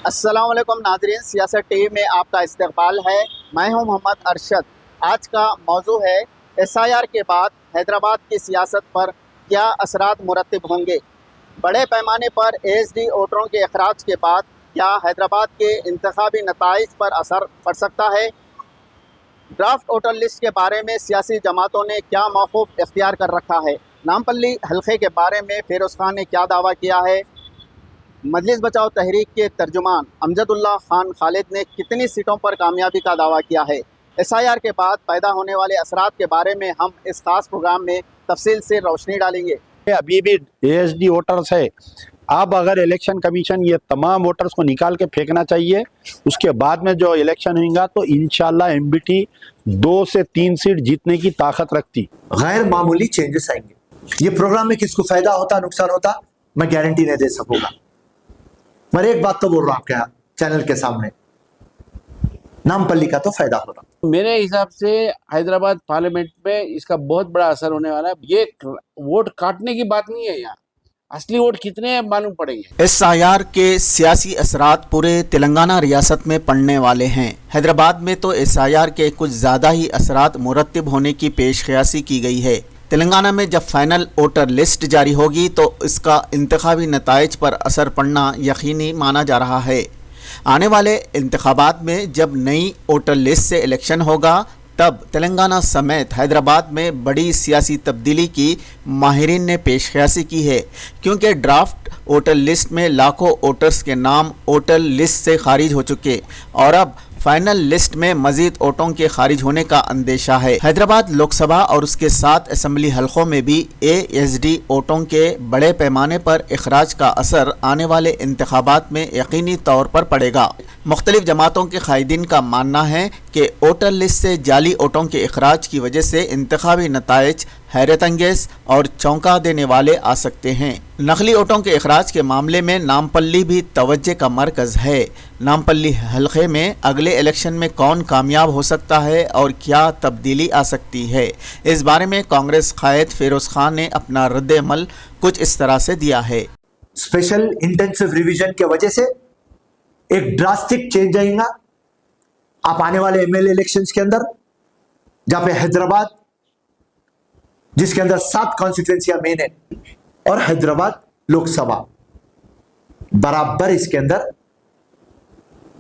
अस्सलाम वालेकुम नाज़रीन, सियासत टीवी में आपका इस्तकबाल है। मैं हूं मोहम्मद अरशद। आज का मौजू है एसआईआर के बाद हैदराबाद की सियासत पर क्या असरात मुरतब होंगे। बड़े पैमाने पर एएसडी वोटरों के अखराज के बाद क्या हैदराबाद के इंतखाबी नताइज पर असर पड़ सकता है। ड्राफ्ट वोटर लिस्ट के बारे में सियासी जमातों ने क्या मौक़िफ़ इख्तियार कर रखा है। नामपल्ली हल्के के बारे में फ़िरोज़ खान ने क्या दावा किया है। मजलिस बचाओ तहरीक के तर्जुमान अमजदुल्लाह खान खालिद ने कितनी सीटों पर कामयाबी का दावा किया है। एसआईआर के बाद पैदा होने वाले असरात के बारे में हम इस खास प्रोग्राम में तफसील से रोशनी डालेंगे। अभी भी एएसडी वोटर्स है। अब अगर इलेक्शन कमीशन ये तमाम वोटर्स को निकाल के फेंकना चाहिए, उसके बाद में जो इलेक्शन होगा तो इंशाल्लाह एमबीटी 2 से 3 सीट जीतने की ताकत रखती। गैर मामूली चेंजेस आएंगे। ये प्रोग्राम में किसको फायदा होता नुकसान होता मैं गारंटी नहीं दे सकूंगा, मगर एक बात तो बोल रहा हूं आपके चैनल के सामने, नामपल्ली का तो फायदा होगा। मेरे हिसाब से हैदराबाद पार्लियामेंट में इसका बहुत बड़ा असर होने वाला है। ये वोट काटने की बात नहीं है, यहाँ असली वोट कितने हैं मालूम पड़ेंगे। एसआईआर के सियासी असरात पूरे तेलंगाना रियासत में पड़ने वाले हैं। हैदराबाद में तो एसआईआर के कुछ ज़्यादा ही असरात मुरतब होने की पेशकयासी की गई है। तेलंगाना में जब फाइनल वोटर लिस्ट जारी होगी तो इसका इंतखाबी नताइज पर असर पड़ना यकीनी माना जा रहा है। आने वाले इंतखाबात में जब नई वोटर लिस्ट से इलेक्शन होगा तब तेलंगाना समेत हैदराबाद में बड़ी सियासी तब्दीली की माहिरीन ने पेशकयासी की है, क्योंकि ड्राफ्ट वोटर लिस्ट में लाखों वोटर्स के नाम वोटर लिस्ट से खारिज हो चुके और अब फाइनल लिस्ट में मजीद वोटों के खारिज होने का अंदेशा है। हैदराबाद लोकसभा और उसके 7 असम्बली हलकों में भी एएसडी वोटों के बड़े पैमाने पर इखराज का असर आने वाले इंतखाबात में यकीनी तौर पर पड़ेगा। मुख्तलिफ जमातों के कायदीन का मानना है कि वोटर लिस्ट से जाली वोटों के इखराज की वजह से इंतखाबी नताइज हैरत अंगेज और चौंका देने वाले आ सकते हैं। नकली वोटों के इखराज के मामले में नामपल्ली भी तवज्जो का मरकज़ है। नामपल्ली हल्के में अगले इलेक्शन में कौन कामयाब हो सकता है और क्या तब्दीली आ सकती है, इस बारे में कांग्रेस कायद फ़िरोज़ खान ने अपना रद्द-ए-अमल कुछ इस तरह से दिया है। स्पेशल इंटेंसिव रिवीजन की वजह से एक ड्रास्टिक चेंज आएगा। आप आने वाले एमएलए इलेक्शंस के अंदर, जहां पे हैदराबाद जिसके अंदर 7 कॉन्स्टिट्यूएंसियां मेन है और हैदराबाद लोकसभा बराबर, इसके अंदर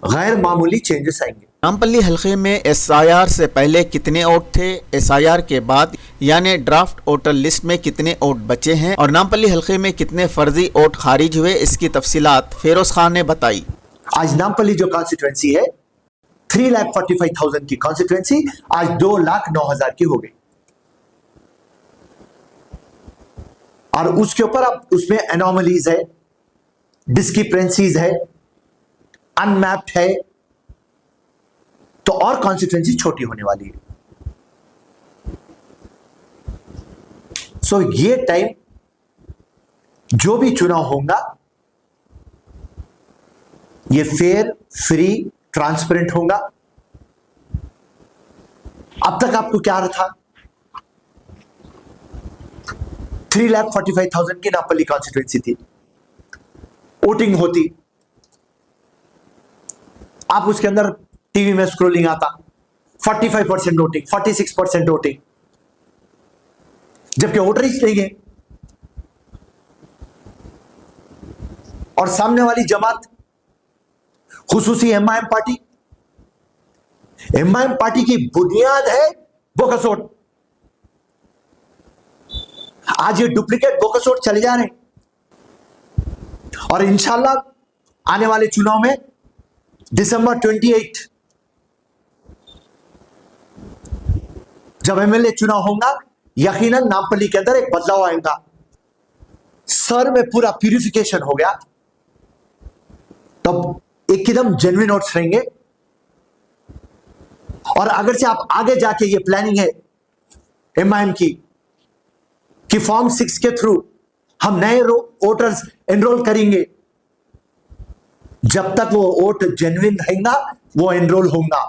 गैर मामूली चेंजेस आएंगे। नामपल्ली हल्के में एसआईआर से पहले कितने वोट थे, एसआईआर के बाद यानी ड्राफ्ट वोटर लिस्ट में कितने वोट बचे हैं और नामपल्ली हल्के में कितने फर्जी वोट खारिज हुए, इसकी तफसीलात फ़िरोज़ खान ने बताई। आज नामपल्ली जो कॉन्स्टिट्यूएंसी है 3,45,000 की कॉन्स्टिट्यूएंसी आज 2,09,000 की हो गई और उसके ऊपर अब उसमें एनोमलीज है, डिस्क्रिपेंसीज है, अनमैप्ड है, तो और कॉन्स्टिट्यूएंसी छोटी होने वाली है। सो ये टाइम जो भी चुनाव होगा ये फेयर, फ्री, ट्रांसपेरेंट होगा। अब तक आपको क्या था, 3,45,000 की नामपल्ली कॉन्स्टिट्यूएंसी थी, वोटिंग होती, आप उसके अंदर टीवी में स्क्रोलिंग आता 45% वोटिंग, 46% वोटिंग, जबकि वोटर ही नहीं है और सामने वाली जमात खुसूसी एमआईएम पार्टी की बुनियाद है बोगस वोट। आज ये डुप्लीकेट बोगस वोट चले जा रहे हैं और इंशाल्लाह आने वाले चुनाव में दिसंबर 28 जब एमएलए चुनाव होगा, यकीनन नामपल्ली के अंदर एक बदलाव आएगा। सर में पूरा प्यूरिफिकेशन हो गया, तब एकदम जेन्युइन वोट्स रहेंगे। और अगर से आप आगे जाके ये प्लानिंग है एमआईएम की कि फॉर्म 6 के थ्रू हम नए वोटर्स एनरोल करेंगे, जब तक वो वोट जेन्युइन रहेगा वो एनरोल होगा,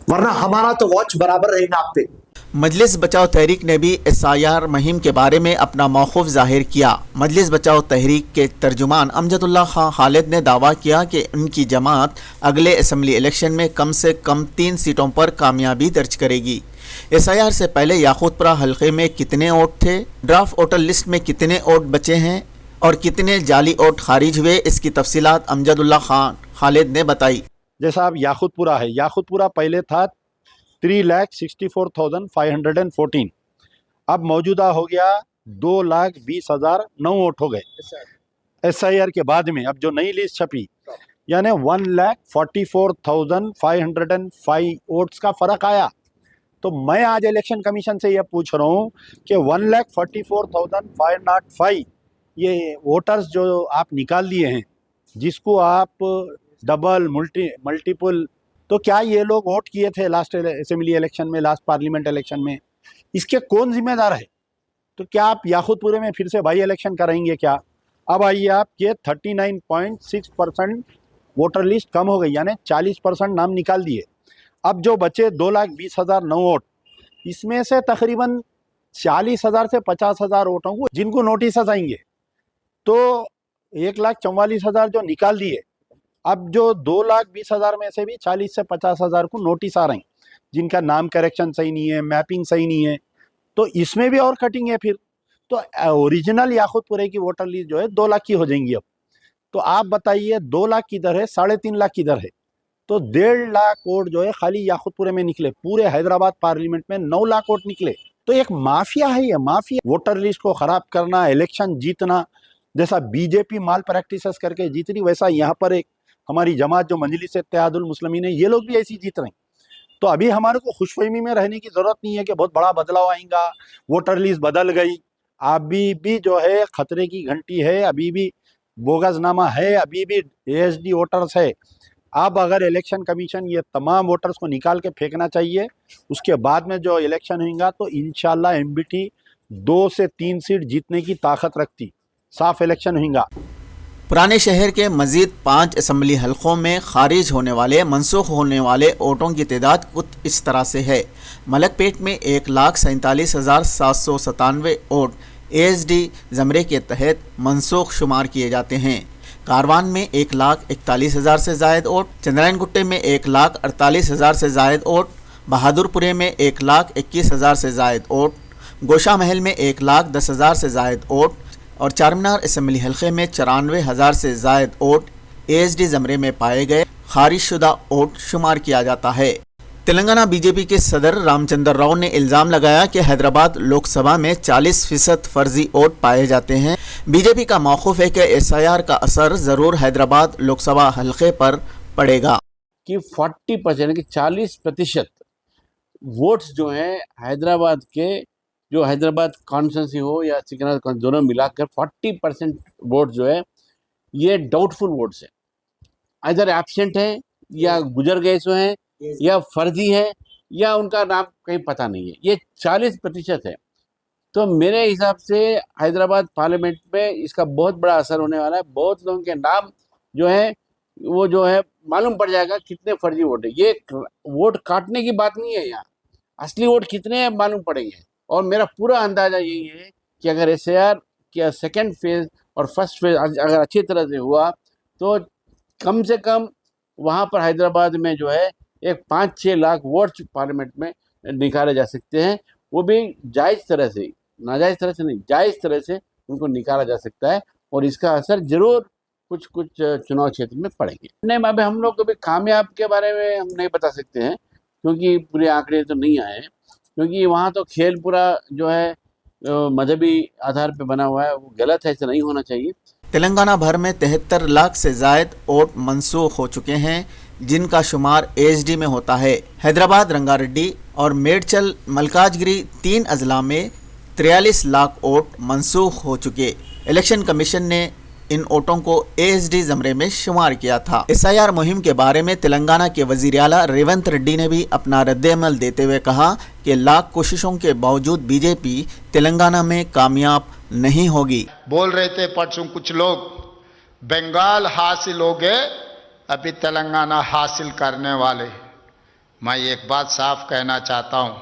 वरना हमारा तो वॉच बराबर रहेगा आप पे। मजलिस बचाओ तहरीक ने भी SIR मुहिम के बारे में अपना मौक़िफ़ ज़ाहिर किया। मजलिस बचाओ तहरीक के तर्जुमान अमजदुल्लाह खां खालिद ने दावा किया कि उनकी जमात अगले असम्बली इलेक्शन में कम से कम 3 सीटों पर कामयाबी दर्ज करेगी। SIR से पहले याकूतपुरा हल्के में कितने वोट थे, ड्राफ्ट वोटर लिस्ट में कितने वोट बचे हैं और कितने जाली वोट खारिज हुए, इसकी तफसीलात अमजदुल्लाह खां खालिद ने बताई। जैसा अब याकूतपुरा है, याकूतपुरा पहले था 3,64,514, अब मौजूदा हो गया 2,20,009 वोट हो गए SIR के बाद में। अब जो नई लिस्ट छपी यानी 1,44,505 वोट्स का फ़र्क आया। तो मैं आज इलेक्शन कमीशन से यह पूछ रहा हूँ कि 1,44,505 ये वोटर्स जो आप निकाल दिए हैं, जिसको आप डबल मल्टीपल, तो क्या ये लोग वोट किए थे लास्ट असेंबली इलेक्शन में, लास्ट पार्लियामेंट इलेक्शन में? इसके कौन जिम्मेदार है? तो क्या आप याकूतपुरे में फिर से बाई इलेक्शन कराएंगे क्या? अब आइए, आप ये 39.6% वोटर लिस्ट कम हो गई, यानी 40% नाम निकाल दिए। अब जो बचे 2,20,009 वोट, इसमें से तकरीबन 40,000 से 50,000 वोटों को जिनको नोटिस आएंगे, तो 1,44,000 जो निकाल दिए, अब जो 2,20,000 में से भी 40 से 50,000 को नोटिस आ रहे हैं, जिनका नाम करेक्शन सही नहीं है, मैपिंग सही नहीं है, तो इसमें भी और कटिंग है फिर। तो ओरिजिनल याकूतपुरे की वोटर लिस्ट जो है 2 लाख की हो जाएंगी अब। तो आप बताइए 2 लाख किधर है, 3.5 लाख किधर है? तो 1.5 लाख वोट जो है खाली याकूतपुरे में निकले, पूरे हैदराबाद पार्लियामेंट में 9 लाख वोट निकले। तो एक माफिया है, ये माफिया, वोटर लिस्ट को खराब करना, इलेक्शन जीतना। जैसा बीजेपी माल प्रैक्टिसेस करके जीत रही, वैसा यहाँ पर एक हमारी जमात जो मजलिस इत्तेहादुल मुस्लिमीन है, ये लोग भी ऐसी जीत रहे हैं। तो अभी हमारे को खुशफहमी में रहने की जरूरत नहीं है कि बहुत बड़ा बदलाव आएगा, वोटर लिस्ट बदल गई। अभी भी जो है खतरे की घंटी है, अभी भी बोगसनामा है, अभी भी ASD वोटर्स है। अब अगर इलेक्शन कमीशन ये तमाम वोटर्स को निकाल के फेंकना चाहिए, उसके बाद में जो इलेक्शन होगा तो इंशाल्लाह MBT 2 से 3 सीट जीतने की ताकत रखती, साफ इलेक्शन होगा। पुराने शहर के मजीद 5 असम्बली हलकों में खारिज होने वाले, मनसूख होने वाले वोटों की तादाद कुछ इस तरह से है। मलकपेट में 1,47,797 वोट ASD ज़मरे के तहत मनसूख शुमार किए जाते हैं। कारवान में 1,41,000 से ज़ायद वोट, चंद्रायन गुट्टे में 1,48,000 से ज़ायद वोट, बहादुरपुरे में 1,21,000 से ज़ायद वोट, गोशा महल में 1,10,000 से ज़ायद वोट और चारमीनार असम्बली हल्के में 94,000 से ज़ायद वोट ASD ज़मरे में पाए गए खारिजशुदा वोट शुमार किया जाता है। तेलंगाना बीजेपी के सदर रामचंद्र राव ने इल्ज़ाम लगाया कि हैदराबाद लोकसभा में 40% फर्जी वोट पाए जाते हैं। बीजेपी का मौक़िफ़ है कि SIR का असर ज़रूर हैदराबाद लोकसभा हल्के पर पड़ेगा कि 40% यानी कि 40% वोट्स जो हैं हैदराबाद के, जो हैदराबाद कॉन्स्टिट्यूंसी हो या सिकंदराबाद, दोनों मिलाकर 40% वोट जो है ये डाउटफुल वोट्स हैं, इधर एब्सेंट हैं या गुजर गए सो हैं या फर्जी है या उनका नाम कहीं पता नहीं है। ये 40% है। तो मेरे हिसाब से हैदराबाद पार्लियामेंट में इसका बहुत बड़ा असर होने वाला है। बहुत लोगों के नाम जो है वो जो है मालूम पड़ जाएगा कितने फर्जी वोट है। ये वोट काटने की बात नहीं है, यहाँ असली वोट कितने हैं मालूम पड़ेंगे। और मेरा पूरा अंदाज़ा यही है कि अगर SIR का सेकेंड फेज़ और फर्स्ट फेज़ अगर अच्छी तरह से हुआ तो कम से कम वहाँ पर हैदराबाद में जो है एक 5-6 लाख वोट पार्लियामेंट में निकाले जा सकते हैं। वो भी जायज़ तरह से, नाजायज़ तरह से नहीं, जायज़ तरह से उनको निकाला जा सकता है और इसका असर ज़रूर कुछ चुनाव क्षेत्र में पड़ेंगे। नहीं, अभी हम लोग कभी कामयाब के बारे में हम नहीं बता सकते हैं क्योंकि पूरे आंकड़े तो नहीं आए, क्योंकि वहाँ तो खेल पूरा जो है मजहबी आधार पे बना हुआ है, वो गलत है, ऐसा नहीं होना चाहिए। तेलंगाना भर में 73 लाख से ज़ायद वोट मनसूख हो चुके हैं, जिनका शुमार ASD में होता है। हैदराबाद, रंगारेड्डी और मेडचल मलकाजगिरी 3 अजला में 43 लाख वोट मनसूख हो चुके। इलेक्शन कमीशन ने इन वोटों को ASD ज़मरे में शुमार किया था। SIR मुहिम के बारे में तेलंगाना के वज़ीर आला रेवंत रेड्डी ने भी अपना रद्द-ए-अमल देते हुए कहा कि लाख कोशिशों के बावजूद बीजेपी तेलंगाना में कामयाब नहीं होगी। बोल रहे थे परसों कुछ लोग बंगाल हासिल हो गए, अभी तेलंगाना हासिल करने वाले। मैं एक बात साफ कहना चाहता हूँ,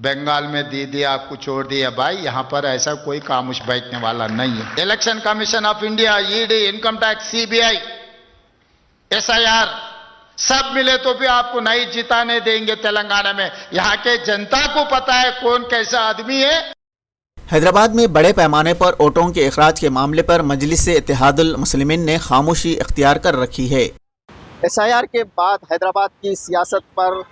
बंगाल में दे दिया, कुछ और दिया। भाई यहाँ पर ऐसा कोई खामोश बैठने वाला नहीं है। Election commission of India, ED, income tax, CBI, SIR सब मिले तो भी आपको नहीं जिताने देंगे तेलंगाना में। यहाँ के जनता को पता है कौन कैसा आदमी है। हैदराबाद में बड़े पैमाने पर वोटों के अखराज के मामले पर मजलिस इत्तेहादुल मुस्लिमीन ने खामोशी इख्तियार कर रखी है। एसआईआर के बाद हैदराबाद की सियासत पर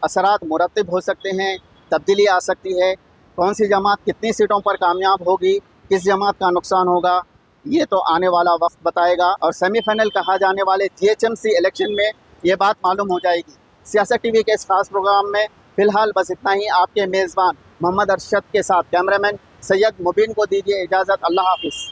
असरात मुरतब हो सकते हैं, तब्दीली आ सकती है। कौन सी जमात कितनी सीटों पर कामयाब होगी, किस जमात का नुकसान होगा, ये तो आने वाला वक्त बताएगा। और सेमीफाइनल कहा जाने वाले जीएचएमसी इलेक्शन में ये बात मालूम हो जाएगी। सियासत टीवी के इस खास प्रोग्राम में फ़िलहाल बस इतना ही। आपके मेज़बान मोहम्मद अरशद के साथ कैमरामैन सैयद मुबीन को दीजिए इजाज़त। अल्लाह हाफिज़।